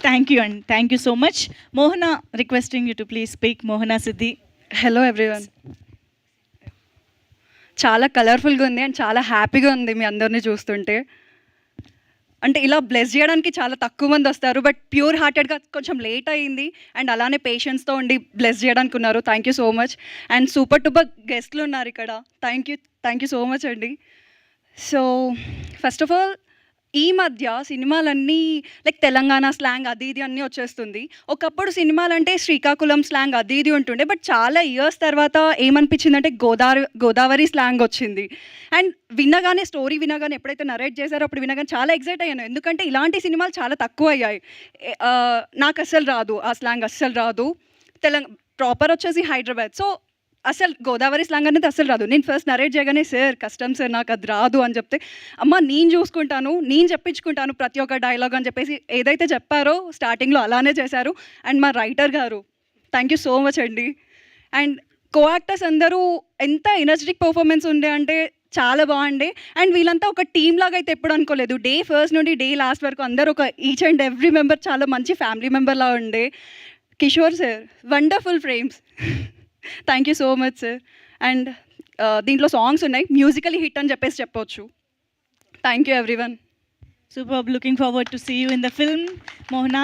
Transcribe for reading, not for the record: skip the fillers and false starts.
Thank you అండి, thank you so much. Mohana, requesting you to please speak. Mohana Siddhi. Hello everyone. చాలా కలర్ఫుల్గా ఉంది and చాలా హ్యాపీగా ఉంది మీ అందరినీ చూస్తుంటే. అంటే ఇలా బ్లెస్ చేయడానికి చాలా తక్కువ మంది వస్తారు, బట్ ప్యూర్ హార్టెడ్గా కొంచెం లేట్ అయ్యింది అండ్ అలానే పేషెన్స్తో ఉండి బ్లెస్ చేయడానికి ఉన్నారు. Thank you so much. And super duper గెస్ట్లు ఉన్నారు ఇక్కడ. థ్యాంక్ యూ సో మచ్ అండి. సో ఫస్ట్ ఆఫ్ ఆల్, ఈ మధ్య సినిమాలన్నీ లైక్ తెలంగాణ స్లాంగ్ అది ఇది అన్నీ వచ్చేస్తుంది. ఒకప్పుడు సినిమాలంటే శ్రీకాకుళం స్లాంగ్ అది ఇది ఉంటుండే, బట్ చాలా ఇయర్స్ తర్వాత ఏమనిపించిందంటే గోదావరి స్లాంగ్ వచ్చింది. అండ్ స్టోరీ వినగానే ఎప్పుడైతే నరేట్ చేశారో అప్పుడు వినగానే చాలా ఎక్సైట్ అయ్యాను, ఎందుకంటే ఇలాంటి సినిమాలు చాలా తక్కువ అయ్యాయి. నాకు అస్సలు రాదు ఆ స్లాంగ్, అస్సలు రాదు. ప్రాపర్ వచ్చేసి హైదరాబాద్. సో అసలు గోదావరి స్లాంగ్ అనేది అసలు రాదు. నేను ఫస్ట్ నరేట్ చేయగానే సార్ కష్టం సార్ నాకు అది రాదు అని చెప్తే, అమ్మ నేను చూసుకుంటాను, నేను చెప్పించుకుంటాను ప్రతి ఒక్క డైలాగ్ అని చెప్పేసి ఏదైతే చెప్పారో స్టార్టింగ్లో అలానే చేశారు. అండ్ మా రైటర్ గారు, థ్యాంక్ యూ సో మచ్ అండి. అండ్ కో యాక్టర్స్ అందరూ ఎంత ఎనర్జెటిక్ పర్ఫార్మెన్స్ ఉండే అంటే చాలా బాగుండే. అండ్ వీళ్ళంతా ఒక టీమ్ లాగా అయితే ఎప్పుడు అనుకోలేదు. డే ఫస్ట్ నుండి డే లాస్ట్ వరకు అందరూ ఒక ఈచ్ అండ్ ఎవ్రీ మెంబర్ చాలా మంచి ఫ్యామిలీ మెంబర్లా ఉండే. Kishore sir, wonderful frames. Thank you so much sir. And దీంట్లో సాంగ్స్ ఉన్నాయి, మ్యూజికలీ హిట్ అని చెప్పొచ్చు. Thank you everyone. Superb. Looking forward to see you in the film. Mohana